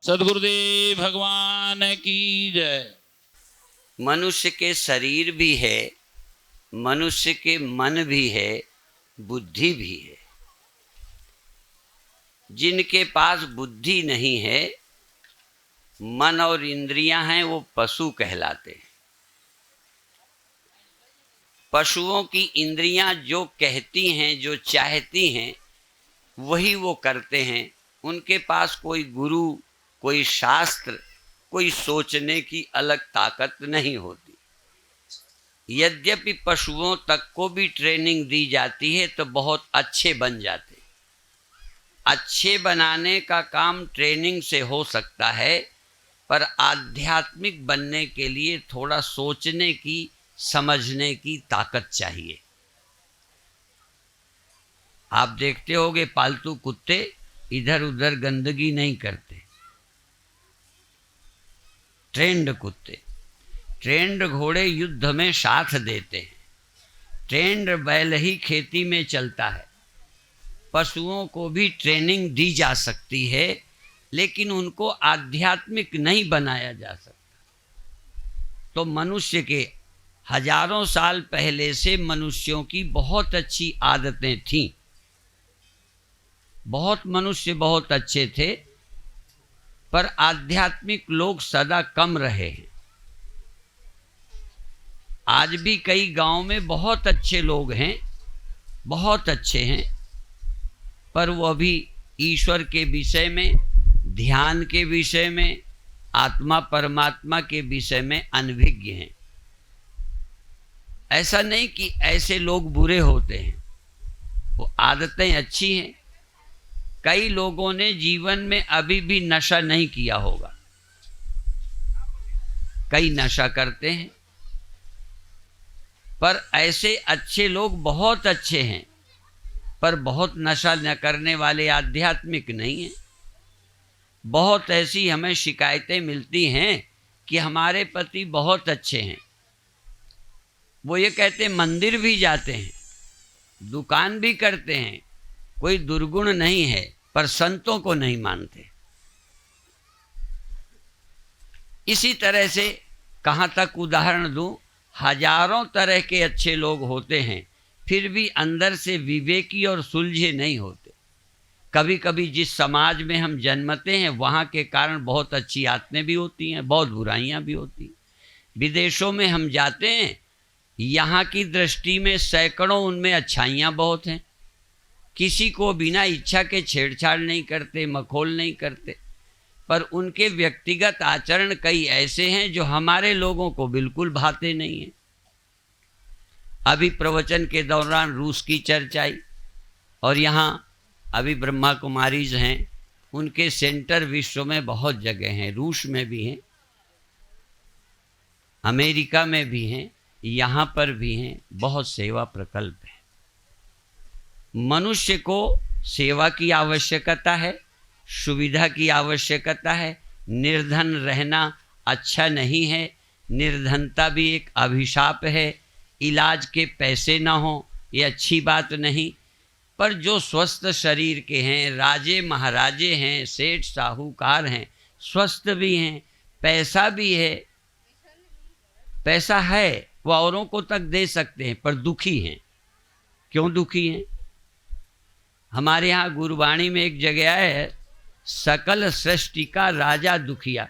सद्गुरुदेव भगवान की जय। मनुष्य के शरीर भी है, मनुष्य के मन भी है, बुद्धि भी है। जिनके पास बुद्धि नहीं है, मन और इंद्रियां हैं, वो पशु कहलाते हैं। पशुओं की इंद्रियां जो कहती हैं, जो चाहती हैं, वही वो करते हैं। उनके पास कोई गुरु, कोई शास्त्र, कोई सोचने की अलग ताकत नहीं होती। यद्यपि पशुओं तक को भी ट्रेनिंग दी जाती है तो बहुत अच्छे बन जाते। अच्छे बनाने का काम ट्रेनिंग से हो सकता है, पर आध्यात्मिक बनने के लिए थोड़ा सोचने की, समझने की ताकत चाहिए। आप देखते होंगे पालतू कुत्ते इधर उधर गंदगी नहीं करते। ट्रेंड कुत्ते, ट्रेंड घोड़े युद्ध में साथ देते हैं। ट्रेंड बैल ही खेती में चलता है। पशुओं को भी ट्रेनिंग दी जा सकती है, लेकिन उनको आध्यात्मिक नहीं बनाया जा सकता। तो मनुष्य के हजारों साल पहले से मनुष्यों की बहुत अच्छी आदतें थीं। बहुत मनुष्य बहुत अच्छे थे, पर आध्यात्मिक लोग सदा कम रहे हैं। आज भी कई गांव में बहुत अच्छे लोग हैं, बहुत अच्छे हैं, पर वो अभी ईश्वर के विषय में, ध्यान के विषय में, आत्मा परमात्मा के विषय में अनभिज्ञ हैं। ऐसा नहीं कि ऐसे लोग बुरे होते हैं, वो आदतें अच्छी हैं। कई लोगों ने जीवन में अभी भी नशा नहीं किया होगा, कई नशा करते हैं, पर ऐसे अच्छे लोग बहुत अच्छे हैं, पर बहुत नशा न करने वाले आध्यात्मिक नहीं हैं। बहुत ऐसी हमें शिकायतें मिलती हैं कि हमारे पति बहुत अच्छे हैं, वो ये कहते हैं मंदिर भी जाते हैं, दुकान भी करते हैं, कोई दुर्गुण नहीं है, पर संतों को नहीं मानते। इसी तरह से कहाँ तक उदाहरण दूं, हजारों तरह के अच्छे लोग होते हैं, फिर भी अंदर से विवेकी और सुलझे नहीं होते। कभी कभी जिस समाज में हम जन्मते हैं, वहाँ के कारण बहुत अच्छी आदतें भी होती हैं, बहुत बुराइयाँ भी होती हैं। विदेशों में हम जाते हैं, यहाँ की दृष्टि में सैकड़ों उनमें अच्छाइयाँ बहुत हैं। किसी को बिना इच्छा के छेड़छाड़ नहीं करते, मखौल नहीं करते, पर उनके व्यक्तिगत आचरण कई ऐसे हैं जो हमारे लोगों को बिल्कुल भाते नहीं हैं। अभी प्रवचन के दौरान रूस की चर्चा आई, और यहाँ अभी ब्रह्मा कुमारीज हैं, उनके सेंटर विश्व में बहुत जगह हैं, रूस में भी हैं, अमेरिका में भी हैं, यहाँ पर भी हैं, बहुत सेवा प्रकल्प है। मनुष्य को सेवा की आवश्यकता है, सुविधा की आवश्यकता है। निर्धन रहना अच्छा नहीं है, निर्धनता भी एक अभिशाप है। इलाज के पैसे ना हो ये अच्छी बात नहीं, पर जो स्वस्थ शरीर के हैं, राजे महाराजे हैं, सेठ साहूकार हैं, स्वस्थ भी हैं, पैसा भी है, पैसा है, वो औरों को तक दे सकते हैं, पर दुखी हैं। क्यों दुखी हैं? हमारे यहाँ गुरबाणी में एक जगह है, सकल सृष्टि का राजा दुखिया।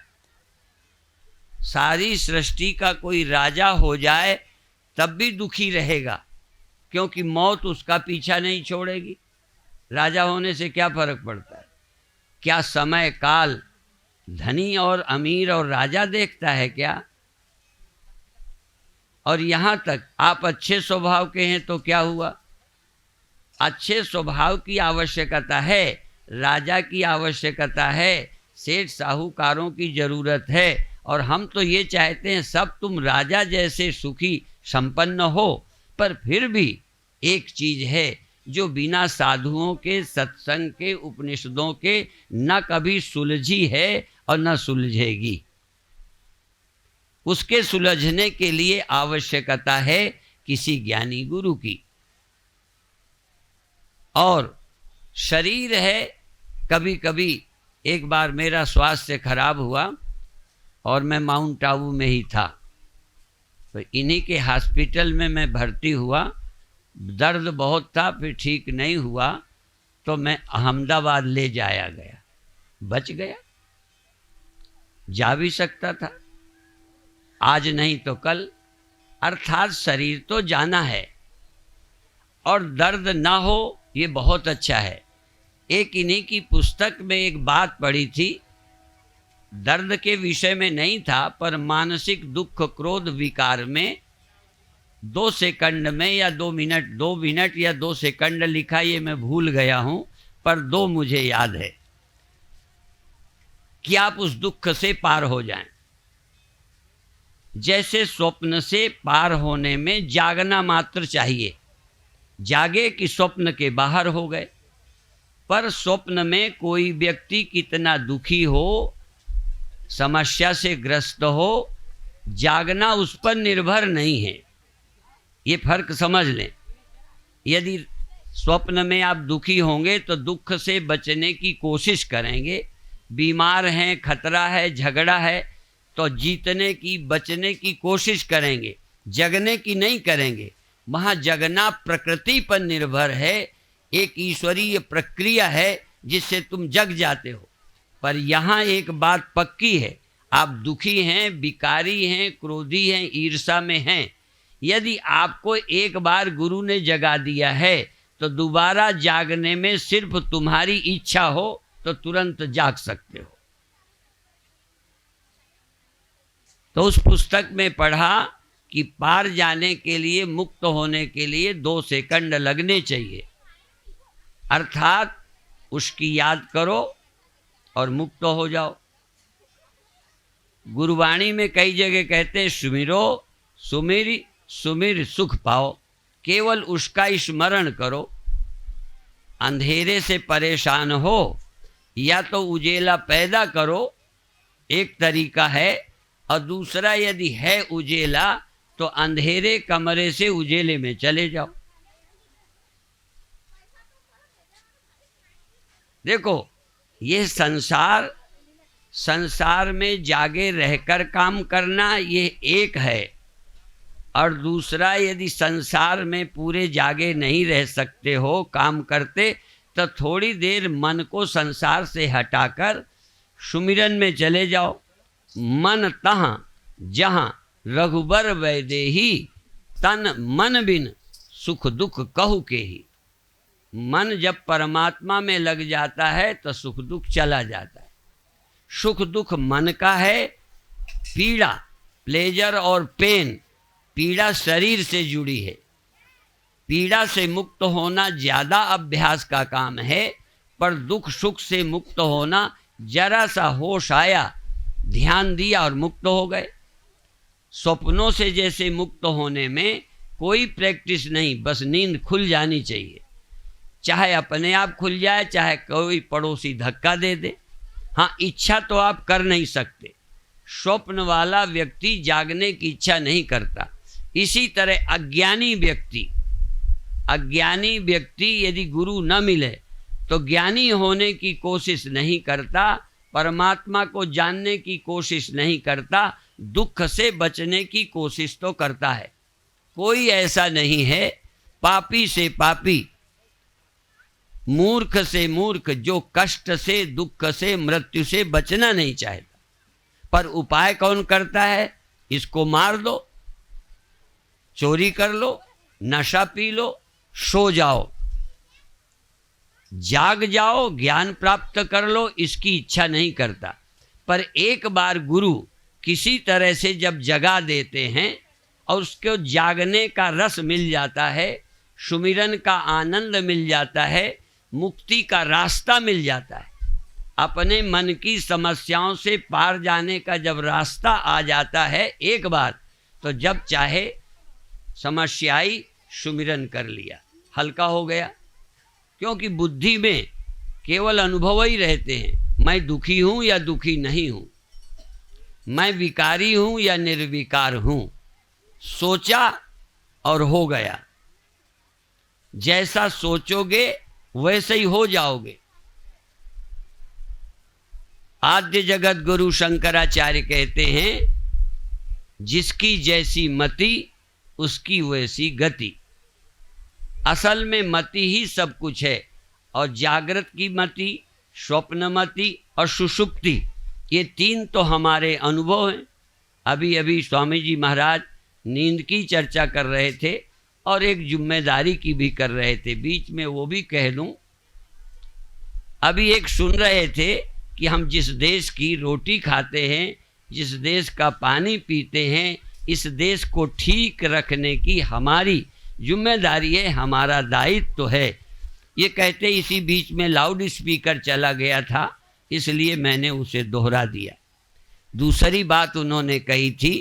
सारी सृष्टि का कोई राजा हो जाए तब भी दुखी रहेगा, क्योंकि मौत उसका पीछा नहीं छोड़ेगी। राजा होने से क्या फर्क पड़ता है? क्या समय काल धनी और अमीर और राजा देखता है क्या? और यहाँ तक आप अच्छे स्वभाव के हैं तो क्या हुआ? अच्छे स्वभाव की आवश्यकता है, राजा की आवश्यकता है, सेठ साहूकारों की जरूरत है, और हम तो ये चाहते हैं सब तुम राजा जैसे सुखी संपन्न हो। पर फिर भी एक चीज है जो बिना साधुओं के, सत्संग के, उपनिषदों के न कभी सुलझी है और न सुलझेगी। उसके सुलझने के लिए आवश्यकता है किसी ज्ञानी गुरु की। और शरीर है, कभी कभी एक बार मेरा स्वास्थ्य खराब हुआ और मैं माउंट आबू में ही था, तो इन्हीं के हॉस्पिटल में मैं भर्ती हुआ। दर्द बहुत था, फिर ठीक नहीं हुआ तो मैं अहमदाबाद ले जाया गया। बच गया, जा भी सकता था, आज नहीं तो कल। अर्थात शरीर तो जाना है और दर्द ना हो ये बहुत अच्छा है। एक इन्हीं की पुस्तक में एक बात पढ़ी थी, दर्द के विषय में नहीं था, पर मानसिक दुख क्रोध विकार में 2 सेकंड में या 2 मिनट या 2 सेकंड लिखा, ये मैं भूल गया हूं, पर 2 मुझे याद है कि आप उस दुख से पार हो जाएं। जैसे स्वप्न से पार होने में जागना मात्र चाहिए, जागे कि स्वप्न के बाहर हो गए। पर स्वप्न में कोई व्यक्ति कितना दुखी हो, समस्या से ग्रस्त हो, जागना उस पर निर्भर नहीं है। ये फर्क समझ लें। यदि स्वप्न में आप दुखी होंगे तो दुख से बचने की कोशिश करेंगे, बीमार हैं, खतरा है, झगड़ा है, तो जीतने की बचने की कोशिश करेंगे, जगने की नहीं करेंगे। वहाँ जगना प्रकृति पर निर्भर है, एक ईश्वरीय प्रक्रिया है जिससे तुम जग जाते हो। पर यहाँ एक बात पक्की है, आप दुखी हैं, विकारी हैं, क्रोधी हैं, ईर्ष्या में हैं, यदि आपको एक बार गुरु ने जगा दिया है तो दोबारा जागने में सिर्फ तुम्हारी इच्छा हो तो तुरंत जाग सकते हो। तो उस पुस्तक में पढ़ा कि पार जाने के लिए, मुक्त होने के लिए 2 सेकंड लगने चाहिए। अर्थात उसकी याद करो और मुक्त हो जाओ। गुरुवाणी में कई जगह कहते हैं सुमिरो, सुमिर सुख पाओ, केवल उसका स्मरण करो। अंधेरे से परेशान हो या तो उजेला पैदा करो, एक तरीका है, और दूसरा यदि है उजेला तो अंधेरे कमरे से उजेले में चले जाओ। देखो, ये संसार में जागे रहकर काम करना ये एक है, और दूसरा यदि संसार में पूरे जागे नहीं रह सकते हो काम करते, तो थोड़ी देर मन को संसार से हटाकर सुमिरन में चले जाओ। मन तहाँ जहाँ रघुबर वैदेही, तन मन बिन सुख दुख कहु के ही। मन जब परमात्मा में लग जाता है तो सुख दुख चला जाता है। सुख दुख मन का है, पीड़ा, प्लेजर और पेन, पीड़ा शरीर से जुड़ी है। पीड़ा से मुक्त होना ज़्यादा अभ्यास का काम है, पर दुख सुख से मुक्त होना जरा सा होश आया, ध्यान दिया और मुक्त हो गए। स्वप्नों से जैसे मुक्त होने में कोई प्रैक्टिस नहीं, बस नींद खुल जानी चाहिए। चाहे अपने आप खुल जाए, चाहे कोई पड़ोसी धक्का दे दे। हाँ, इच्छा तो आप कर नहीं सकते। स्वप्न वाला व्यक्ति जागने की इच्छा नहीं करता। इसी तरह अज्ञानी व्यक्ति यदि गुरु न मिले तो ज्ञानी होने की कोशिश नहीं करता, परमात्मा को जानने की कोशिश नहीं करता, दुख से बचने की कोशिश तो करता है। कोई ऐसा नहीं है पापी से पापी, मूर्ख से मूर्ख, जो कष्ट से, दुख से, मृत्यु से बचना नहीं चाहता। पर उपाय कौन करता है? इसको मार दो, चोरी कर लो, नशा पी लो, सो जाओ, जाग जाओ, ज्ञान प्राप्त कर लो, इसकी इच्छा नहीं करता। पर एक बार गुरु किसी तरह से जब जगा देते हैं और उसको जागने का रस मिल जाता है, सुमिरन का आनंद मिल जाता है, मुक्ति का रास्ता मिल जाता है, अपने मन की समस्याओं से पार जाने का जब रास्ता आ जाता है एक बार, तो जब चाहे समस्या आई, सुमिरन कर लिया, हल्का हो गया। क्योंकि बुद्धि में केवल अनुभव ही रहते हैं, मैं दुखी हूँ या दुखी नहीं हूँ। मैं विकारी हूं या निर्विकार हूं। सोचा और हो गया। जैसा सोचोगे वैसे ही हो जाओगे। आद्य जगत गुरु शंकराचार्य कहते हैं, जिसकी जैसी मति उसकी वैसी गति। असल में मति ही सब कुछ है। और जागृत की मति, स्वप्न मति और सुषुप्ति, ये तीन तो हमारे अनुभव हैं। अभी अभी स्वामी जी महाराज नींद की चर्चा कर रहे थे और एक जिम्मेदारी की भी कर रहे थे। बीच में वो भी कह दूं, अभी एक सुन रहे थे कि हम जिस देश की रोटी खाते हैं, जिस देश का पानी पीते हैं, इस देश को ठीक रखने की हमारी जिम्मेदारी है, हमारा दायित्व तो है। ये कहते इसी बीच में लाउड स्पीकर चला गया था, इसलिए मैंने उसे दोहरा दिया। दूसरी बात उन्होंने कही थी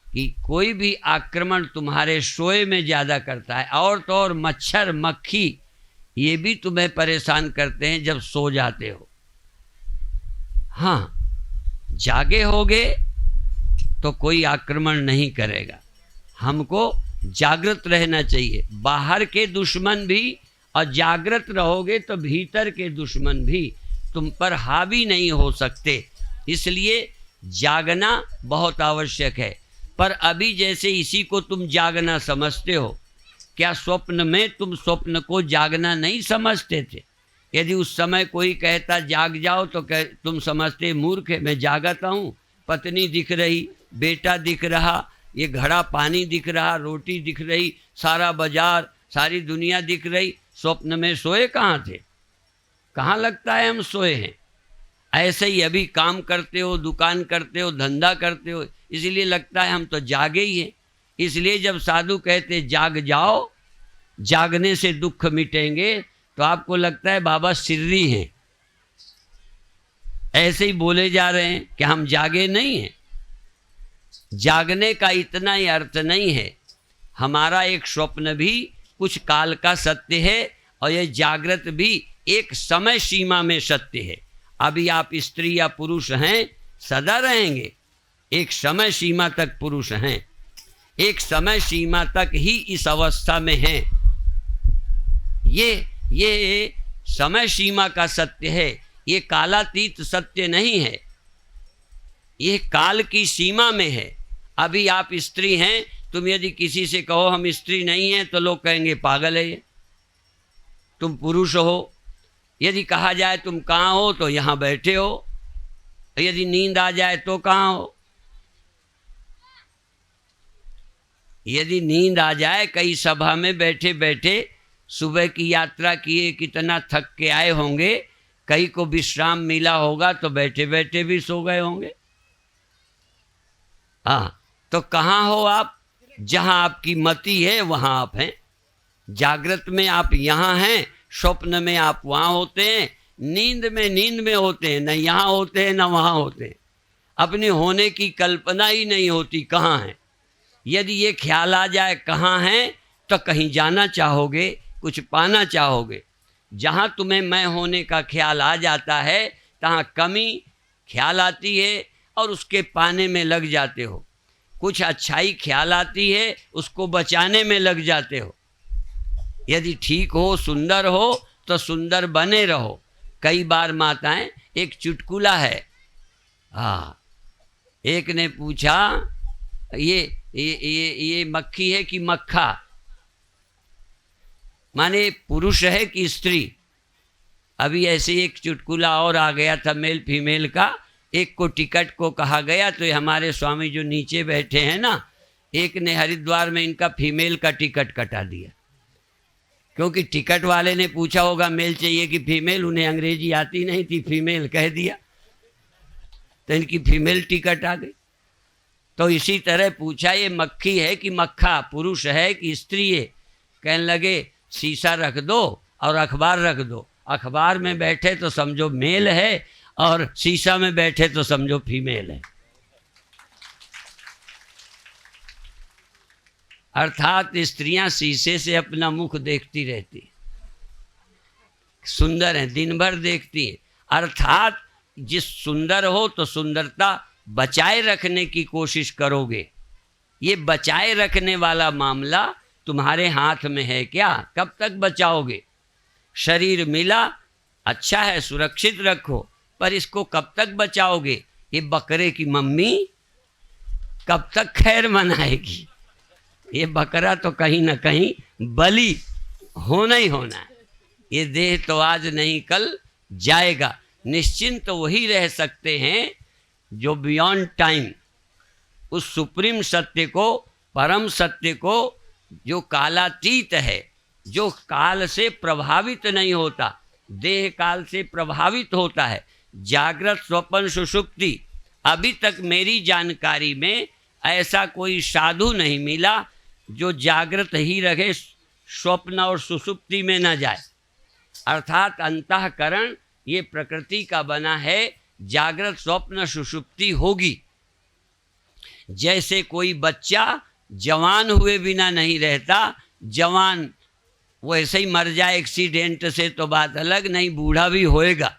कि कोई भी आक्रमण तुम्हारे सोए में ज़्यादा करता है, और तो और मच्छर मक्खी ये भी तुम्हें परेशान करते हैं जब सो जाते हो। हाँ, जागे होगे तो कोई आक्रमण नहीं करेगा। हमको जागृत रहना चाहिए। बाहर के दुश्मन भी, और जागृत रहोगे तो भीतर के दुश्मन भी तुम पर हावी नहीं हो सकते। इसलिए जागना बहुत आवश्यक है। पर अभी जैसे इसी को तुम जागना समझते हो, क्या स्वप्न में तुम स्वप्न को जागना नहीं समझते थे? यदि उस समय कोई कहता जाग जाओ तो तुम समझते मूर्ख है, मैं जागता हूँ, पत्नी दिख रही, बेटा दिख रहा, ये घड़ा पानी दिख रहा, रोटी दिख रही, सारा बाजार, सारी दुनिया दिख रही। स्वप्न में सोए कहाँ थे? कहाँ लगता है हम सोए हैं? ऐसे ही अभी काम करते हो, दुकान करते हो, धंधा करते हो, इसलिए लगता है हम तो जागे ही हैं। इसलिए जब साधु कहते जाग जाओ, जागने से दुख मिटेंगे, तो आपको लगता है बाबा सिर्री हैं। ऐसे ही बोले जा रहे हैं कि हम जागे नहीं हैं। जागने का इतना ही अर्थ नहीं है। हमारा एक स्वप्न भी कुछ काल का सत्य है, और यह जागृत भी एक समय सीमा में सत्य है। अभी आप स्त्री या पुरुष हैं, सदा रहेंगे। एक समय सीमा तक पुरुष हैं, एक समय सीमा तक ही इस अवस्था में हैं। ये समय सीमा का सत्य है, ये कालातीत सत्य नहीं है। ये काल की सीमा में है। अभी आप स्त्री हैं, तुम यदि किसी से कहो हम स्त्री नहीं हैं तो लोग कहेंगे पागल है ये। तुम पुरुष हो, यदि कहा जाए तुम कहाँ हो तो यहाँ बैठे हो, यदि नींद आ जाए तो कहाँ हो। यदि नींद आ जाए, कई सभा में बैठे बैठे सुबह की यात्रा किए, कितना थक के आए होंगे, कई को विश्राम मिला होगा तो बैठे बैठे भी सो गए होंगे। हाँ, तो कहाँ हो आप? जहाँ आपकी मति है वहाँ आप हैं। जागृत में आप यहाँ हैं, स्वप्न में आप वहाँ होते हैं, नींद में होते हैं, न यहाँ होते हैं न वहाँ होते हैं। अपने होने की कल्पना ही नहीं होती कहाँ हैं। यदि ये ख्याल आ जाए कहाँ हैं, तो कहीं जाना चाहोगे, कुछ पाना चाहोगे। जहाँ तुम्हें मैं होने का ख्याल आ जाता है, तहाँ कमी ख्याल आती है और उसके पाने में लग जाते हो। कुछ अच्छाई ख्याल आती है, उसको बचाने में लग जाते हो। यदि ठीक हो, सुंदर हो, तो सुंदर बने रहो। कई बार माताएं, एक चुटकुला है। हाँ, एक ने पूछा ये मक्खी है कि मक्खा, माने पुरुष है कि स्त्री। अभी ऐसे एक चुटकुला और आ गया था मेल फीमेल का। एक को टिकट को कहा गया, तो ये हमारे स्वामी जो नीचे बैठे हैं ना, एक ने हरिद्वार में इनका फीमेल का टिकट कटा दिया, क्योंकि टिकट वाले ने पूछा होगा मेल चाहिए कि फीमेल, उन्हें अंग्रेजी आती नहीं थी, फीमेल कह दिया, तो इनकी फीमेल टिकट आ गई। तो इसी तरह पूछा ये मक्खी है कि मक्खा, पुरुष है कि स्त्री है? कहने लगे शीशा रख दो और अखबार रख दो। अखबार में बैठे तो समझो मेल है, और शीशा में बैठे तो समझो फीमेल है। अर्थात स्त्रियां शीशे से अपना मुख देखती रहती, सुंदर हैं, दिन भर देखती हैं। अर्थात जिस सुंदर हो तो सुंदरता बचाए रखने की कोशिश करोगे। ये बचाए रखने वाला मामला तुम्हारे हाथ में है क्या? कब तक बचाओगे? शरीर मिला, अच्छा है, सुरक्षित रखो, पर इसको कब तक बचाओगे? ये बकरे की मम्मी कब तक खैर मनाएगी? ये बकरा तो कहीं ना कहीं बलि होना ही होना है। ये देह तो आज नहीं कल जाएगा। निश्चिंत तो वही रह सकते हैं जो बियॉन्ड टाइम उस सुप्रीम सत्य को, परम सत्य को, जो कालातीत है, जो काल से प्रभावित नहीं होता, देह काल से प्रभावित होता है। जागृत स्वप्न सुषुप्ति, अभी तक मेरी जानकारी में ऐसा कोई साधु नहीं मिला जो जागृत ही रहे, स्वप्न और सुषुप्ति में न जाए। अर्थात अंतःकरण ये प्रकृति का बना है, जागृत स्वप्न सुषुप्ति होगी। जैसे कोई बच्चा जवान हुए बिना नहीं रहता, जवान वो ऐसे ही मर जाए एक्सीडेंट से तो बात अलग, नहीं बूढ़ा भी होएगा।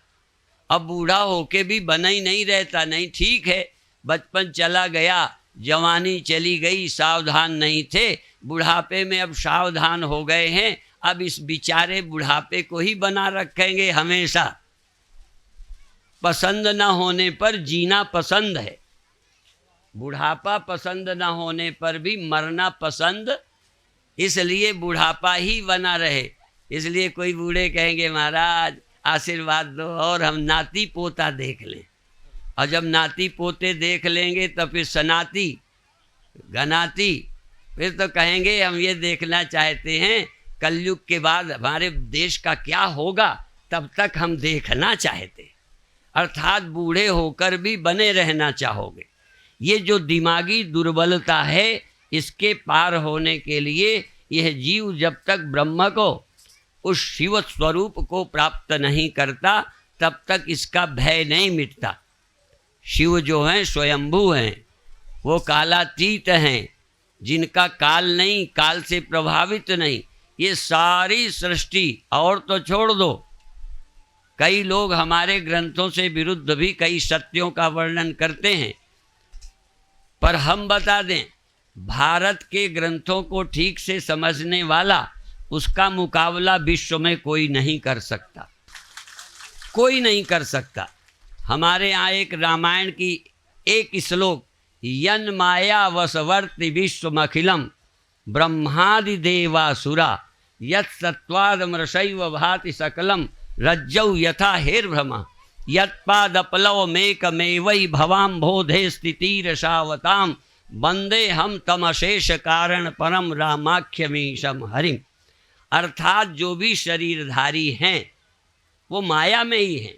अब बूढ़ा होके भी बना ही नहीं रहता। नहीं, ठीक है, बचपन चला गया, जवानी चली गई, सावधान नहीं थे, बुढ़ापे में अब सावधान हो गए हैं, अब इस बेचारे बुढ़ापे को ही बना रखेंगे हमेशा। पसंद न होने पर जीना पसंद है, बुढ़ापा पसंद न होने पर भी मरना पसंद, इसलिए बुढ़ापा ही बना रहे। इसलिए कोई बूढ़े कहेंगे महाराज आशीर्वाद दो और हम नाती पोता देख लें, और जब नाती पोते देख लेंगे तो फिर सनाती गनाती, फिर तो कहेंगे हम ये देखना चाहते हैं कलयुग के बाद हमारे देश का क्या होगा, तब तक हम देखना चाहते। अर्थात बूढ़े होकर भी बने रहना चाहोगे। ये जो दिमागी दुर्बलता है, इसके पार होने के लिए यह जीव जब तक ब्रह्म को, उस शिव स्वरूप को प्राप्त नहीं करता, तब तक इसका भय नहीं मिटता। शिव जो हैं स्वयंभू हैं, वो कालातीत हैं, जिनका काल नहीं, काल से प्रभावित नहीं। ये सारी सृष्टि, और तो छोड़ दो, कई लोग हमारे ग्रंथों से विरुद्ध भी कई सत्यों का वर्णन करते हैं, पर हम बता दें, भारत के ग्रंथों को ठीक से समझने वाला, उसका मुकाबला विश्व में कोई नहीं कर सकता, कोई नहीं कर सकता। हमारे यहाँ एक रामायण की एक श्लोक, यन माया वसवर्ति विश्वमखिलम ब्रह्मादि देवासुरा यत् सत्वादमृषैव भाति सकलम रज्जौ यथा हेर्भ्रमा यत्पादपलवमेकमेवै भवाम्भोधे स्थितिरसावतां वंदे हम तमशेष कारण परम रामाख्यमीशम हरिम। अर्थात जो भी शरीरधारी हैं वो माया में ही हैं,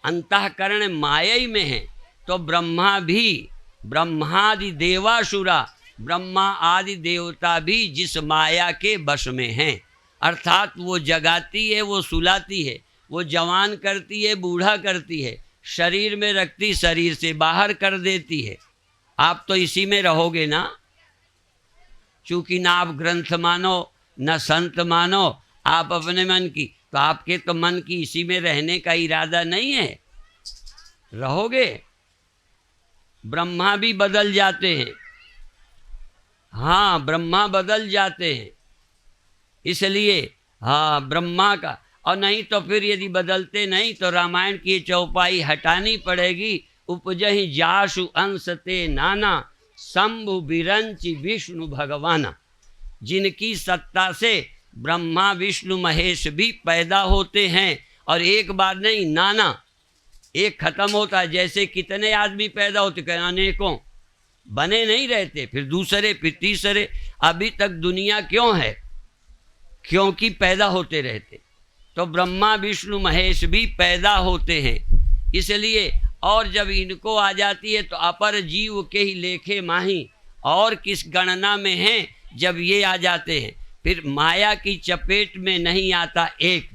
अंतःकरण माया ही में है। तो ब्रह्मा भी, ब्रह्मादि देवासुरा, ब्रह्मा आदि देवता भी जिस माया के वश में हैं, अर्थात वो जगाती है, वो सुलाती है, वो जवान करती है, बूढ़ा करती है, शरीर में रखती, शरीर से बाहर कर देती है। आप तो इसी में रहोगे ना, चूँकि ना आप ग्रंथ मानो न संत मानो, आप अपने मन की, तो आपके तो मन की इसी में रहने का इरादा नहीं है, रहोगे। ब्रह्मा भी बदल जाते हैं, हाँ ब्रह्मा बदल जाते हैं, इसलिए हाँ ब्रह्मा का, और नहीं तो फिर यदि बदलते नहीं तो रामायण की चौपाई हटानी पड़ेगी। उपजहि जासु अंश ते नाना शंभु बिरंचि विष्णु भगवाना। जिनकी सत्ता से ब्रह्मा विष्णु महेश भी पैदा होते हैं, और एक बार नहीं, नाना, एक खत्म होता है। जैसे कितने आदमी पैदा होते, अनेकों, बने नहीं रहते, फिर दूसरे, फिर तीसरे। अभी तक दुनिया क्यों है? क्योंकि पैदा होते रहते। तो ब्रह्मा विष्णु महेश भी पैदा होते हैं, इसलिए। और जब इनको आ जाती है तो अपर जीव के ही लेखे माही, और किस गणना में हैं जब ये आ जाते हैं। फिर माया की चपेट में नहीं आता, एक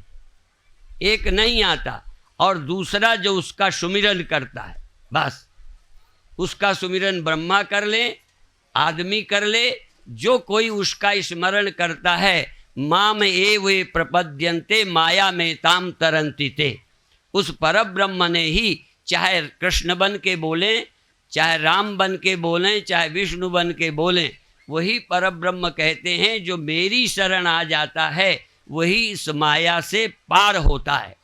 नहीं आता, और दूसरा जो उसका सुमिरन करता है, बस उसका सुमिरन ब्रह्मा कर ले, आदमी कर ले, जो कोई उसका स्मरण करता है, माम एवे प्रपद्यन्ते माया में ताम तरंती ते। उस परब्रह्म ने ही चाहे कृष्ण बन के बोलें, चाहे राम बन के बोलें, चाहे विष्णु बन के बोलें, वही परब्रह्म कहते हैं। जो मेरी शरण आ जाता है वही इस माया से पार होता है।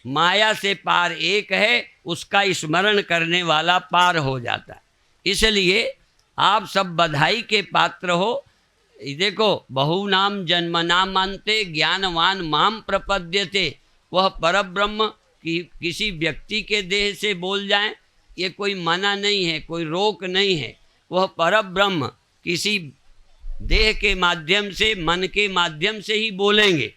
माया से पार एक है, उसका स्मरण करने वाला पार हो जाता है। इसलिए आप सब बधाई के पात्र हो। देखो, बहुनाम जन्मनाम अन्ते ज्ञानवान माम प्रपद्यते। वह परब्रह्म की किसी व्यक्ति के देह से बोल जाएं, ये कोई मना नहीं है, कोई रोक नहीं है। वह परब्रह्म किसी देह के माध्यम से, मन के माध्यम से ही बोलेंगे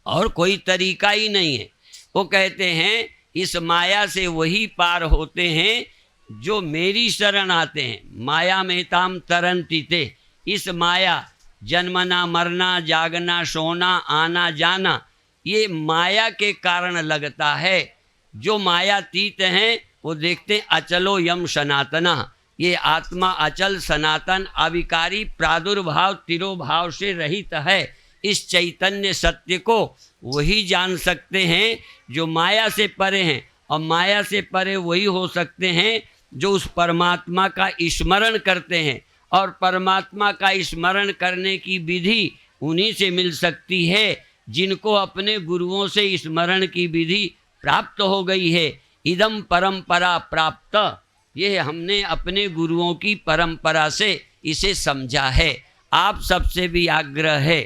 और कोई तरीका ही नहीं है। वो कहते हैं इस माया से वही पार होते हैं जो मेरी शरण आते हैं। माया में ताम तरंती ते। इस माया, जन्मना मरना, जागना, सोना, आना जाना, ये माया के कारण लगता है। जो मायातीत हैं वो देखते हैं अचलो यम सनातना। ये आत्मा अचल, सनातन, अविकारी, प्रादुर्भाव, तिरोभाव से रहित है। इस चैतन्य सत्य को वही जान सकते हैं जो माया से परे हैं, और माया से परे वही हो सकते हैं जो उस परमात्मा का स्मरण करते हैं। और परमात्मा का स्मरण करने की विधि उन्हीं से मिल सकती है जिनको अपने गुरुओं से स्मरण की विधि प्राप्त हो गई है। इदम परंपरा प्राप्त, ये हमने अपने गुरुओं की परंपरा से इसे समझा है। आप सबसे भी आग्रह है,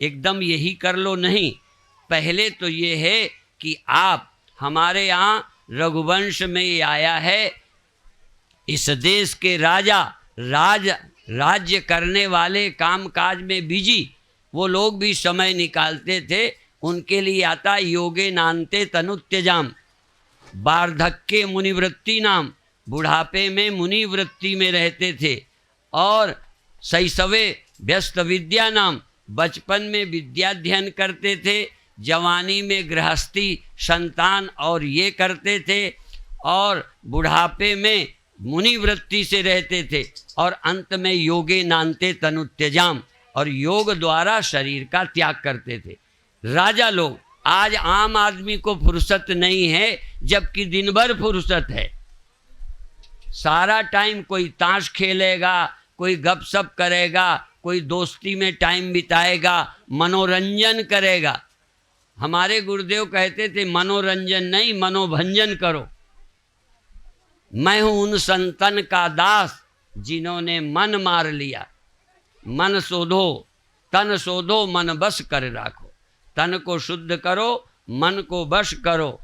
एकदम यही कर लो नहीं। पहले तो ये है कि आप, हमारे यहाँ रघुवंश में ये आया है, इस देश के राजा राज्य करने वाले, काम काज में बिजी, वो लोग भी समय निकालते थे। उनके लिए आता योगे नान्ते तनुत्यजाम, वार्धक्य मुनिवृत्ति नाम। बुढ़ापे में मुनिवृत्ति में रहते थे। और शैशवे व्यस्त विद्या नाम, बचपन में विद्याध्ययन करते थे। जवानी में गृहस्थी, संतान और ये करते थे। और बुढ़ापे में मुनिवृत्ति से रहते थे। और अंत में योगे नान्ते तनुत्यजाम, और योग द्वारा शरीर का त्याग करते थे राजा लोग। आज आम आदमी को फुर्सत नहीं है, जबकि दिन भर फुर्सत है। सारा टाइम कोई ताश खेलेगा, कोई गपशप करेगा, कोई दोस्ती में टाइम बिताएगा, मनोरंजन करेगा। हमारे गुरुदेव कहते थे मनोरंजन नहीं, मनोभंजन करो। मैं हूं उन संतन का दास जिन्होंने मन मार लिया। मन शोधो तन शोधो, मन बस कर राखो। तन को शुद्ध करो, मन को बश करो।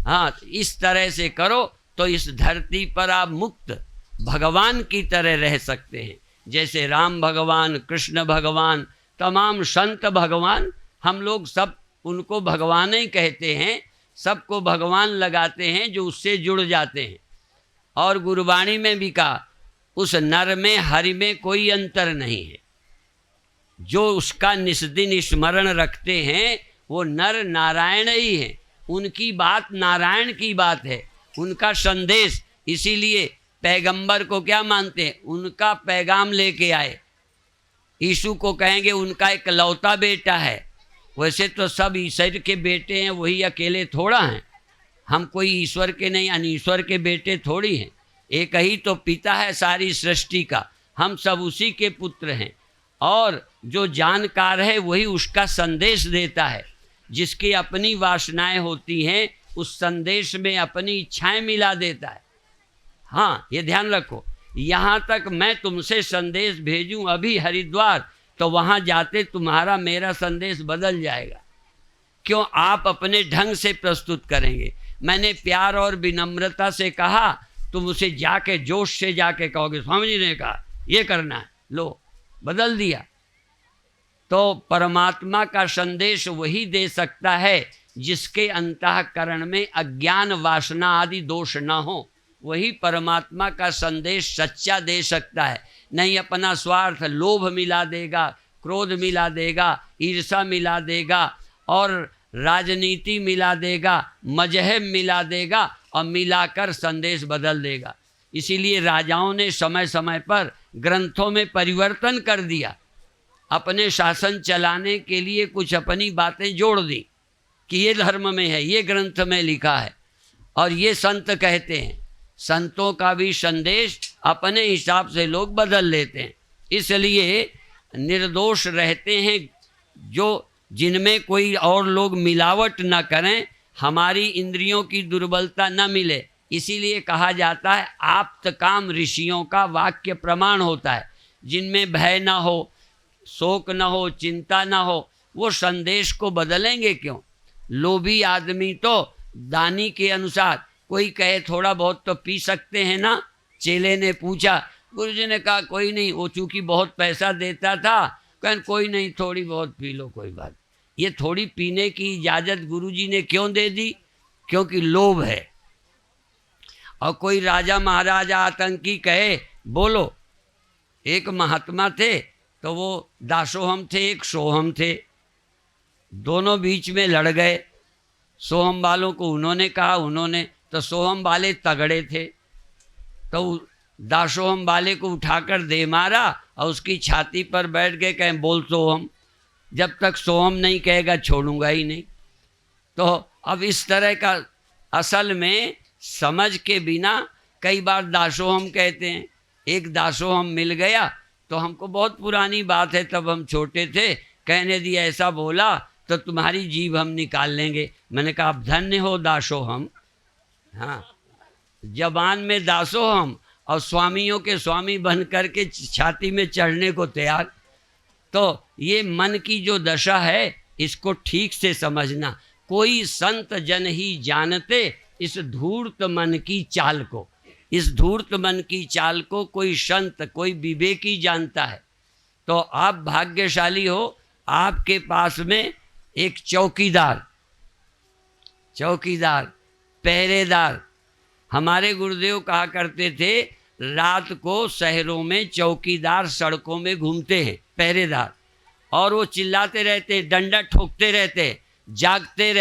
हाँ, इस तरह से करो तो इस धरती पर आप मुक्त भगवान की तरह रह सकते हैं। जैसे राम भगवान, कृष्ण भगवान, तमाम संत भगवान, हम लोग सब उनको भगवान ही कहते हैं। सबको भगवान लगाते हैं जो उससे जुड़ जाते हैं। और गुरुवाणी में भी कहा, उस नर में हरि में कोई अंतर नहीं है। जो उसका निस्दिन स्मरण रखते हैं वो नर नारायण ही हैं। उनकी बात नारायण की बात है, उनका संदेश। इसीलिए पैगंबर को क्या मानते हैं? उनका पैगाम लेके आए। यीशु को कहेंगे उनका एक लौता बेटा है। वैसे तो सब ईश्वर के बेटे हैं, वही अकेले थोड़ा हैं। हम कोई ईश्वर के नहीं, अनीश्वर के बेटे थोड़ी हैं। एक ही तो पिता है सारी सृष्टि का, हम सब उसी के पुत्र हैं। और जो जानकार है वही उसका संदेश देता है। जिसकी अपनी वासनाएं होती हैं उस संदेश में अपनी इच्छाएं मिला देता है। हाँ, ये ध्यान रखो। यहाँ तक मैं तुमसे संदेश भेजूं अभी हरिद्वार, तो वहाँ जाते तुम्हारा मेरा संदेश बदल जाएगा। क्यों? आप अपने ढंग से प्रस्तुत करेंगे। मैंने प्यार और विनम्रता से कहा, तुम उसे जाके जोश से जाके कहोगे स्वामी जी ने कहा ये करना है, लो बदल दिया। तो परमात्मा का संदेश वही दे सकता है जिसके अंतःकरण में अज्ञान, वासना आदि दोष न हो। वही परमात्मा का संदेश सच्चा दे सकता है। नहीं अपना स्वार्थ, लोभ मिला देगा, क्रोध मिला देगा, ईर्षा मिला देगा और राजनीति मिला देगा, मजहब मिला देगा और मिलाकर संदेश बदल देगा। इसीलिए राजाओं ने समय समय पर ग्रंथों में परिवर्तन कर दिया। अपने शासन चलाने के लिए कुछ अपनी बातें जोड़ दी कि ये धर्म में है, ये ग्रंथ में लिखा है। और ये संत कहते हैं, संतों का भी संदेश अपने हिसाब से लोग बदल लेते हैं। इसलिए निर्दोष रहते हैं जो, जिनमें कोई और लोग मिलावट न करें, हमारी इंद्रियों की दुर्बलता न मिले। इसीलिए कहा जाता है आप्तकाम ऋषियों का वाक्य प्रमाण होता है। जिनमें भय न हो, शोक न हो, चिंता न हो, वो संदेश को बदलेंगे क्यों? लोभी आदमी तो दानी के अनुसार, कोई कहे थोड़ा बहुत तो पी सकते हैं ना। चेले ने पूछा, गुरुजी ने कहा कोई नहीं, वो चूंकि बहुत पैसा देता था, कहन कोई नहीं थोड़ी बहुत पी लो कोई बात। ये थोड़ी पीने की इजाज़त गुरुजी ने क्यों दे दी? क्योंकि लोभ है। और कोई राजा महाराजा आतंकी कहे बोलो, एक महात्मा थे तो वो दासोहम थे, एक सोहम थे, दोनों बीच में लड़ गए। सोहम वालों को उन्होंने कहा, उन्होंने तो सोहम वाले तगड़े थे तो दासोहम वाले को उठाकर दे मारा और उसकी छाती पर बैठ के कहें बोल सोहम, जब तक सोहम नहीं कहेगा छोड़ूंगा ही नहीं। तो अब इस तरह का असल में समझ के बिना कई बार दासोहम कहते हैं। एक दासोहम मिल गया तो हमको बहुत पुरानी बात है, तब हम छोटे थे, कहने दिया ऐसा बोला तो तुम्हारी जीभ हम निकाल लेंगे। मैंने कहा आप धन्य हो दासोहम। हाँ, जबान में दासोहम और स्वामियों के स्वामी बन करके छाती में चढ़ने को तैयार। तो ये मन की जो दशा है इसको ठीक से समझना। कोई संत जन ही जानते इस धूर्त मन की चाल को। इस धूर्त मन की चाल को कोई संत, कोई विवेकी जानता है। तो आप भाग्यशाली हो, आपके पास में एक चौकीदार, पहरेदार। हमारे गुरुदेव कहा करते थे रात को शहरों में चौकीदार सड़कों में घूमते हैं, पहरेदार, और वो चिल्लाते रहते, डंडा ठोकते रहते, जागते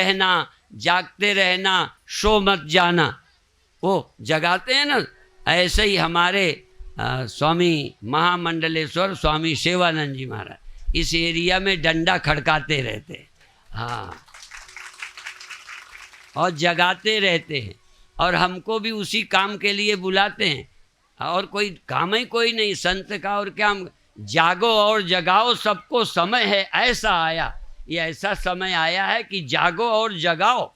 रहना, सो मत जाना। वो जगाते हैं ना। ऐसे ही हमारे स्वामी महामंडलेश्वर स्वामी सेवानंद जी महाराज इस एरिया में डंडा खड़काते रहते, हाँ, और जगाते रहते हैं, और हमको भी उसी काम के लिए बुलाते हैं। और कोई काम ही कोई नहीं संत का, और क्या जागो और जगाओ, सबको समय है ऐसा आया। ये ऐसा समय आया है कि जागो और जगाओ।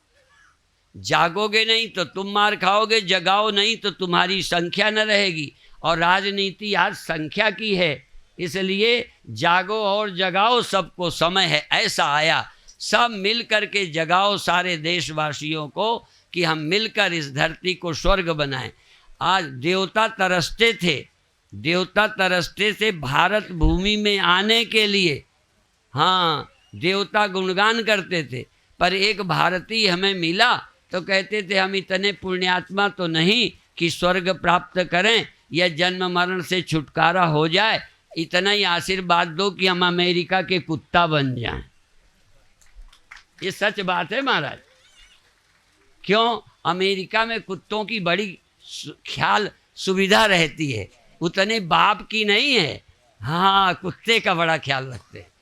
जागोगे नहीं तो तुम मार खाओगे, जगाओ नहीं तो तुम्हारी संख्या न रहेगी। और राजनीति आज संख्या की है, इसलिए जागो और जगाओ, सबको समय है ऐसा आया। सब मिल कर के जगाओ सारे देशवासियों को कि हम मिलकर इस धरती को स्वर्ग बनाएं। आज देवता तरसते थे भारत भूमि में आने के लिए। हाँ, देवता गुणगान करते थे, पर एक भारतीय हमें मिला तो कहते थे हम इतने पुण्यात्मा तो नहीं कि स्वर्ग प्राप्त करें या जन्म मरण से छुटकारा हो जाए, इतना ही आशीर्वाद दो कि हम अमेरिका के कुत्ता बन जाएं। ये सच बात है महाराज। क्यों? अमेरिका में कुत्तों की बड़ी ख्याल सुविधा रहती है, उतने बाप की नहीं है। हाँ, कुत्ते का बड़ा ख्याल रखते हैं।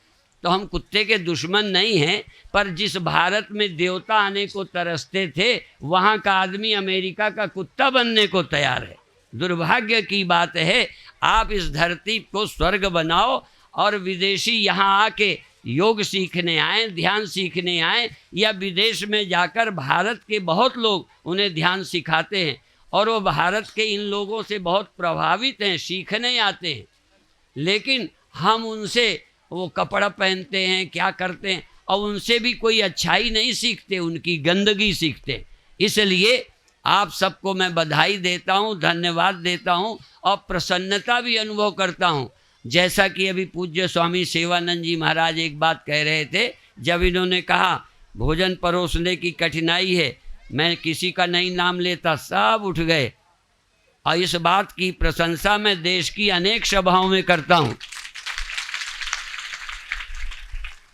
तो हम कुत्ते के दुश्मन नहीं हैं, पर जिस भारत में देवता आने को तरसते थे वहाँ का आदमी अमेरिका का कुत्ता बनने को तैयार है। दुर्भाग्य की बात है। आप इस धरती को स्वर्ग बनाओ और विदेशी यहाँ आके योग सीखने आए, ध्यान सीखने आए, या विदेश में जाकर भारत के बहुत लोग उन्हें ध्यान सिखाते हैं और वो भारत के इन लोगों से बहुत प्रभावित हैं, सीखने आते हैं। लेकिन हम उनसे वो कपड़ा पहनते हैं, क्या करते हैं, और उनसे भी कोई अच्छाई नहीं सीखते, उनकी गंदगी सीखते। इसलिए आप सबको मैं बधाई देता हूँ, धन्यवाद देता हूँ और प्रसन्नता भी अनुभव करता हूँ। जैसा कि अभी पूज्य स्वामी सेवानंद जी महाराज एक बात कह रहे थे, जब इन्होंने कहा भोजन परोसने की कठिनाई है, मैं किसी का नहीं नाम लेता, सब उठ गए। और इस बात की प्रशंसा मैं देश की अनेक सभाओं में करता हूँ।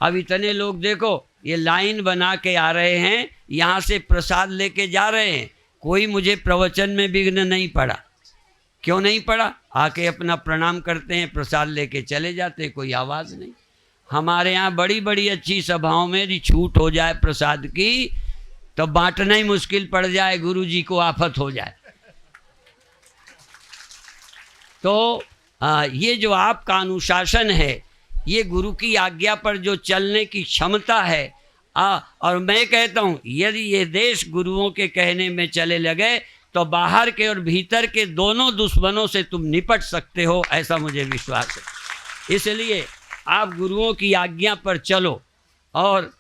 अब इतने लोग देखो ये लाइन बना के आ रहे हैं, यहाँ से प्रसाद लेके जा रहे हैं, कोई मुझे प्रवचन में विघ्न नहीं पड़ा। क्यों नहीं पड़ा? आके अपना प्रणाम करते हैं, प्रसाद लेके चले जाते, कोई आवाज़ नहीं। हमारे यहाँ बड़ी बड़ी अच्छी सभाओं में यदि छूट हो जाए प्रसाद की तो बांटना ही मुश्किल पड़ जाए, गुरु जी को आफत हो जाए। तो ये जो आपका अनुशासन है, ये गुरु की आज्ञा पर जो चलने की क्षमता है, और मैं कहता हूँ यदि ये देश गुरुओं के कहने में चले लगे तो बाहर के और भीतर के दोनों दुश्मनों से तुम निपट सकते हो, ऐसा मुझे विश्वास है। इसलिए आप गुरुओं की आज्ञा पर चलो, और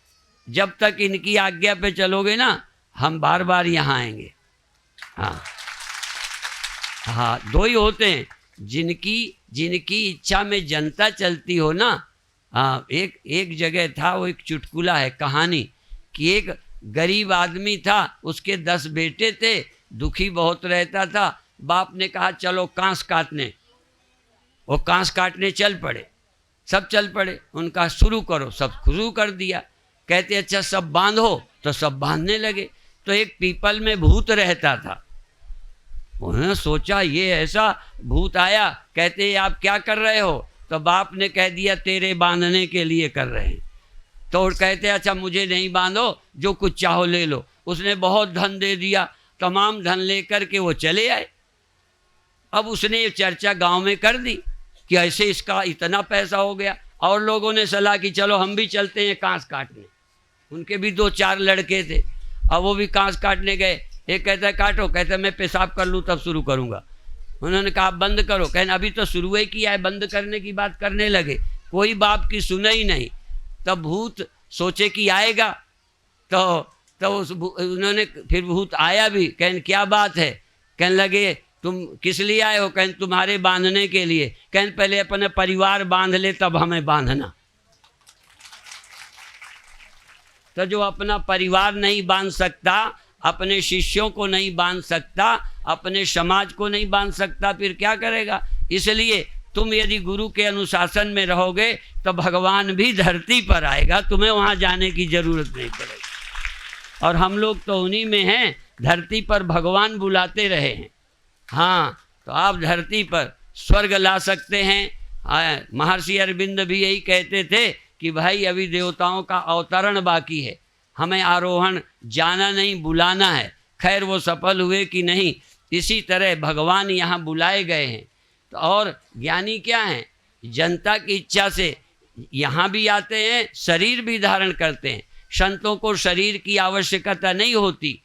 जब तक इनकी आज्ञा पे चलोगे ना, हम बार बार यहाँ आएंगे। हाँ हाँ, दो ही होते हैं, जिनकी इच्छा में जनता चलती हो ना। हाँ, एक जगह था, वो एक चुटकुला है, कहानी कि एक गरीब आदमी था, उसके 10 बेटे थे, दुखी बहुत रहता था। बाप ने कहा चलो कांस काटने, वो कांस काटने चल पड़े, सब चल पड़े, उनका शुरू करो, सब शुरू कर दिया। कहते अच्छा सब बांधो, तो सब बांधने लगे। तो एक पीपल में भूत रहता था, उन्होंने सोचा ये ऐसा भूत आया, कहते आप क्या कर रहे हो? तो बाप ने कह दिया तेरे बांधने के लिए कर रहे हैं। तो कहते अच्छा मुझे नहीं बांधो, जो कुछ चाहो ले लो। उसने बहुत धन दे दिया, तमाम धन लेकर के वो चले आए। अब उसने ये चर्चा गांव में कर दी कि ऐसे इसका इतना पैसा हो गया, और लोगों ने सलाह की चलो हम भी चलते हैं कांस काटने। उनके भी 2-4 लड़के थे, अब वो भी कांस काटने गए। एक कहता है काटो, कहता है मैं पेशाब कर लूँ तब शुरू करूँगा। उन्होंने कहा बंद करो, कहना अभी तो शुरू ही किया है, बंद करने की बात करने लगे। कोई बाप की सुने ही नहीं। तब भूत सोचे कि आएगा, तो उन्होंने फिर भूत आया भी। कहने क्या बात है? कहने लगे तुम किस लिए आए हो? कहने तुम्हारे बांधने के लिए। कहने पहले अपने परिवार बांध ले तब हमें बांधना। तो जो अपना परिवार नहीं बांध सकता, अपने शिष्यों को नहीं बांध सकता, अपने समाज को नहीं बांध सकता, फिर क्या करेगा? इसलिए तुम यदि गुरु के अनुशासन में रहोगे तो भगवान भी धरती पर आएगा, तुम्हें वहाँ जाने की जरूरत नहीं पड़ेगी। और हम लोग तो उन्हीं में हैं, धरती पर भगवान बुलाते रहे हैं। हाँ, तो आप धरती पर स्वर्ग ला सकते हैं। महर्षि अरविंद भी यही कहते थे कि भाई अभी देवताओं का अवतरण बाकी है, हमें आरोहण जाना नहीं बुलाना है। खैर वो सफल हुए कि नहीं, इसी तरह भगवान यहाँ बुलाए गए हैं। तो और ज्ञानी क्या हैं? जनता की इच्छा से यहाँ भी आते हैं, शरीर भी धारण करते हैं। संतों को शरीर की आवश्यकता नहीं होती,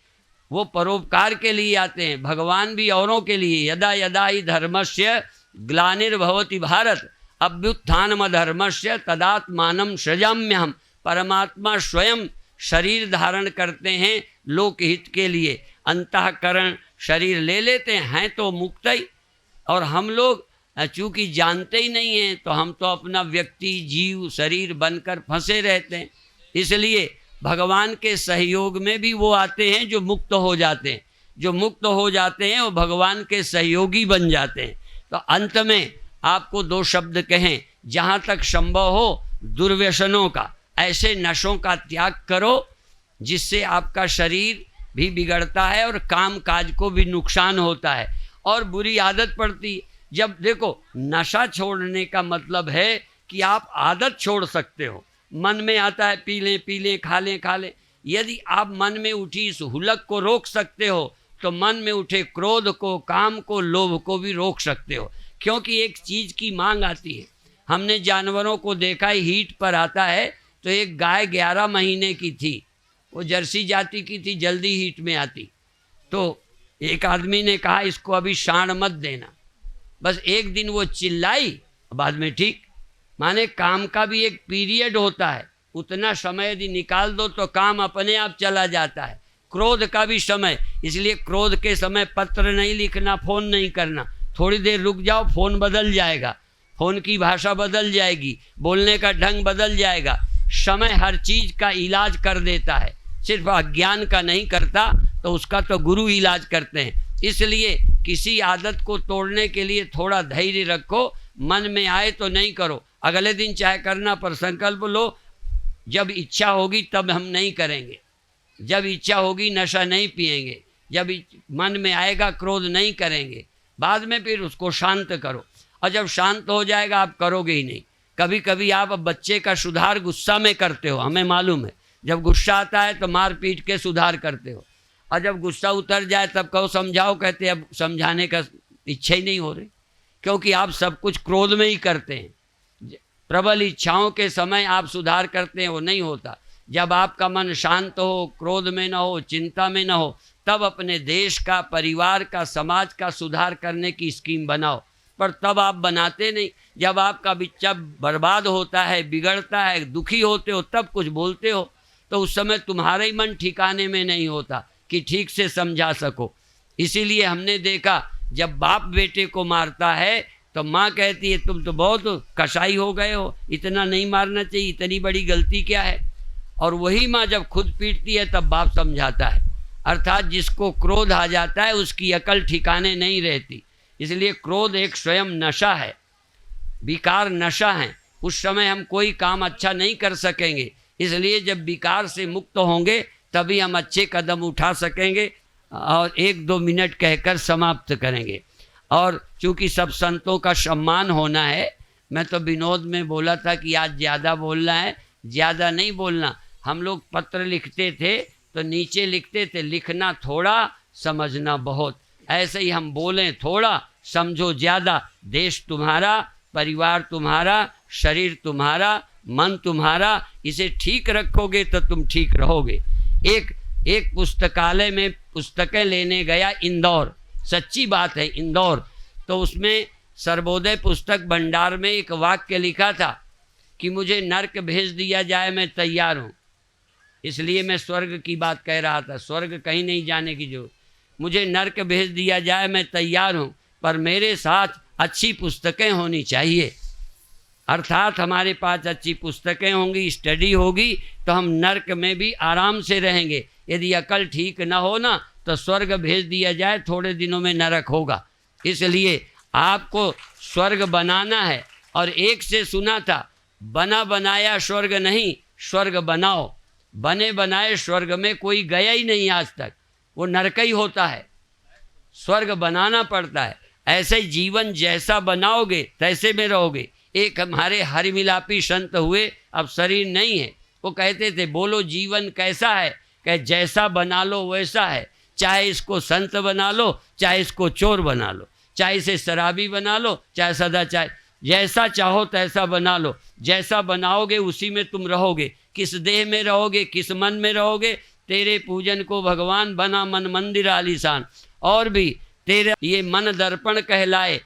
वो परोपकार के लिए आते हैं। भगवान भी औरों के लिए, यदा यदा ही धर्मस्य ग्लानिर्भवति भारत अभ्युत्थानमधर्मस्य तदात्मानं सृजाम्यहम्। परमात्मा स्वयं शरीर धारण करते हैं लोकहित के लिए, अंतःकरण शरीर ले लेते हैं तो मुक्त ही। और हम लोग चूँकि जानते ही नहीं हैं, तो हम तो अपना व्यक्ति जीव शरीर बनकर फंसे रहते हैं। इसलिए भगवान के सहयोग में भी वो आते हैं जो मुक्त हो जाते हैं। जो मुक्त हो जाते हैं वो भगवान के सहयोगी बन जाते हैं। तो अंत में आपको 2 शब्द कहें, जहाँ तक संभव हो दुर्व्यसनों का, ऐसे नशों का त्याग करो जिससे आपका शरीर भी बिगड़ता है और काम काज को भी नुकसान होता है और बुरी आदत पड़ती। जब देखो, नशा छोड़ने का मतलब है कि आप आदत छोड़ सकते हो। मन में आता है पी लें, खा लें। यदि आप मन में उठी इस हुलक को रोक सकते हो, तो मन में उठे क्रोध को, काम को, लोभ को भी रोक सकते हो। क्योंकि एक चीज़ की मांग आती है। हमने जानवरों को देखा है, हीट पर आता है। तो एक गाय 11 महीने की थी, वो जर्सी जाति की थी, जल्दी हीट में आती। तो एक आदमी ने कहा इसको अभी शाण मत देना। बस एक दिन वो चिल्लाई, बाद में ठीक। माने काम का भी एक पीरियड होता है, उतना समय यदि निकाल दो तो काम अपने आप चला जाता है। क्रोध का भी समय, इसलिए क्रोध के समय पत्र नहीं लिखना, फ़ोन नहीं करना। थोड़ी देर रुक जाओ, फ़ोन बदल जाएगा, फ़ोन की भाषा बदल जाएगी, बोलने का ढंग बदल जाएगा। समय हर चीज़ का इलाज कर देता है, सिर्फ अज्ञान का नहीं करता, तो उसका तो गुरु इलाज करते हैं। इसलिए किसी आदत को तोड़ने के लिए थोड़ा धैर्य रखो। मन में आए तो नहीं करो, अगले दिन चाहे करना, पर संकल्प लो जब इच्छा होगी तब हम नहीं करेंगे। जब इच्छा होगी नशा नहीं पिएंगे, जब मन में आएगा क्रोध नहीं करेंगे। बाद में फिर उसको शांत करो, और जब शांत हो जाएगा आप करोगे ही नहीं। कभी कभी आप बच्चे का सुधार गुस्सा में करते हो, हमें मालूम है। जब गुस्सा आता है तो मार पीट के सुधार करते हो, और जब गुस्सा उतर जाए तब कहो समझाओ, कहते अब समझाने का इच्छा ही नहीं हो रही, क्योंकि आप सब कुछ क्रोध में ही करते हैं। प्रबल इच्छाओं के समय आप सुधार करते हैं, वो नहीं होता। जब आपका मन शांत हो, क्रोध में न हो, चिंता में न हो, तब अपने देश का, परिवार का, समाज का सुधार करने की स्कीम बनाओ। पर तब आप बनाते नहीं। जब आपका बच्चा बर्बाद होता है, बिगड़ता है, दुखी होते हो, तब कुछ बोलते हो, तो उस समय तुम्हारा ही मन ठिकाने में नहीं होता कि ठीक से समझा सको। इसीलिए हमने देखा जब बाप बेटे को मारता है तो माँ कहती है तुम तो बहुत कसाई हो गए हो, इतना नहीं मारना चाहिए, इतनी बड़ी गलती क्या है। और वही माँ जब खुद पीटती है तब बाप समझाता है। अर्थात जिसको क्रोध आ जाता है उसकी अकल ठिकाने नहीं रहती। इसलिए क्रोध एक स्वयं नशा है, विकार नशा है। उस समय हम कोई काम अच्छा नहीं कर सकेंगे। इसलिए जब विकार से मुक्त होंगे तभी हम अच्छे कदम उठा सकेंगे। और 1-2 मिनट कहकर समाप्त करेंगे। और चूँकि सब संतों का सम्मान होना है, मैं तो विनोद में बोला था कि आज ज़्यादा बोलना है। ज़्यादा नहीं बोलना। हम लोग पत्र लिखते थे तो नीचे लिखते थे लिखना थोड़ा, समझना बहुत। ऐसे ही हम बोलें थोड़ा, समझो ज़्यादा। देश तुम्हारा, परिवार तुम्हारा, शरीर तुम्हारा, मन तुम्हारा, इसे ठीक रखोगे तो तुम ठीक रहोगे। एक पुस्तकालय में पुस्तकें लेने गया इंदौर, सच्ची बात है इंदौर, तो उसमें सर्वोदय पुस्तक भंडार में एक वाक्य लिखा था कि मुझे नर्क भेज दिया जाए मैं तैयार हूँ। इसलिए मैं स्वर्ग की बात कह रहा था, स्वर्ग कहीं नहीं जाने की जरूरत। मुझे नर्क भेज दिया जाए मैं तैयार हूँ, पर मेरे साथ अच्छी पुस्तकें होनी चाहिए। अर्थात हमारे पास अच्छी पुस्तकें होंगी, स्टडी होगी, तो हम नर्क में भी आराम से रहेंगे। यदि अकल ठीक न हो ना तो स्वर्ग भेज दिया जाए, थोड़े दिनों में नरक होगा। इसलिए आपको स्वर्ग बनाना है। और एक से सुना था, बना बनाया स्वर्ग नहीं, स्वर्ग बनाओ। बने बनाए स्वर्ग में कोई गया ही नहीं आज तक, वो नरक ही होता है। स्वर्ग बनाना पड़ता है। ऐसे ही जीवन जैसा बनाओगे तैसे में रहोगे। एक हमारे हरिमिलापी संत हुए, अब शरीर नहीं है, वो कहते थे बोलो जीवन कैसा है, कहे जैसा बना लो वैसा है। चाहे इसको संत बना लो, चाहे इसको चोर बना लो, चाहे इसे शराबी बना लो, चाहे सदाचार, जैसा चाहो तैसा बना लो। जैसा बनाओगे उसी में तुम रहोगे। किस देह में रहोगे, किस मन में रहोगे। तेरे पूजन को भगवान बना मन मंदिर आलीशान। और भी तेरे ये मन दर्पण कहलाए,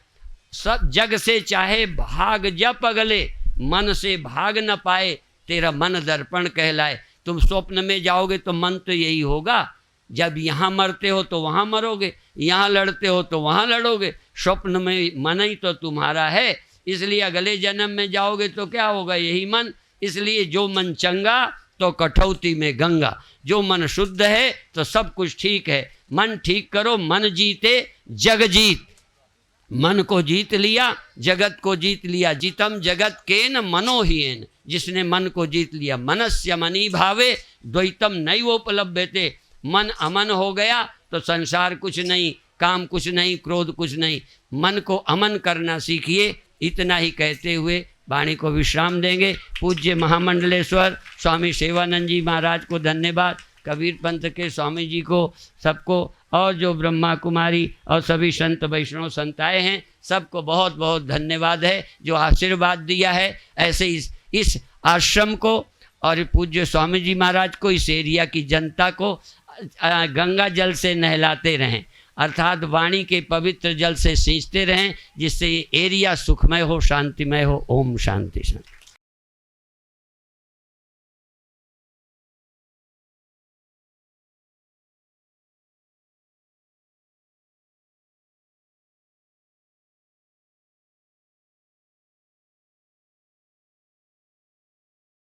सब जग से चाहे भाग जप अगले, मन से भाग न पाए तेरा मन दर्पण कहलाए। तुम स्वप्न में जाओगे तो मन तो यही होगा। जब यहाँ मरते हो तो वहाँ मरोगे, यहाँ लड़ते हो तो वहाँ लड़ोगे। स्वप्न में मन ही तो तुम्हारा है। इसलिए अगले जन्म में जाओगे तो क्या होगा, यही मन। इसलिए जो मन चंगा तो कठौती में गंगा। जो मन शुद्ध है तो सब कुछ ठीक है। मन ठीक करो, मन जीते जग जीत। मन को जीत लिया, जगत को जीत लिया। जितम जगत केन मनोहीन, जिसने मन को जीत लिया। मनस्य मनी भावे द्वैतम नैवोपलभ्यते। मन अमन हो गया तो संसार कुछ नहीं, काम कुछ नहीं, क्रोध कुछ नहीं। मन को अमन करना सीखिए। इतना ही कहते हुए वाणी को विश्राम देंगे। पूज्य महामंडलेश्वर स्वामी सेवानंद जी महाराज को धन्यवाद, कबीर पंथ के स्वामी जी को, सबको, और जो ब्रह्मा कुमारी और सभी संत वैष्णव संताएँ हैं सबको बहुत बहुत धन्यवाद है जो आशीर्वाद दिया है। ऐसे इस आश्रम को और पूज्य स्वामी जी महाराज को, इस एरिया की जनता को गंगा जल से नहलाते रहें, अर्थात वाणी के पवित्र जल से सींचते रहें, जिससे ये एरिया सुखमय हो, शांतिमय हो। ओम शांति शांति।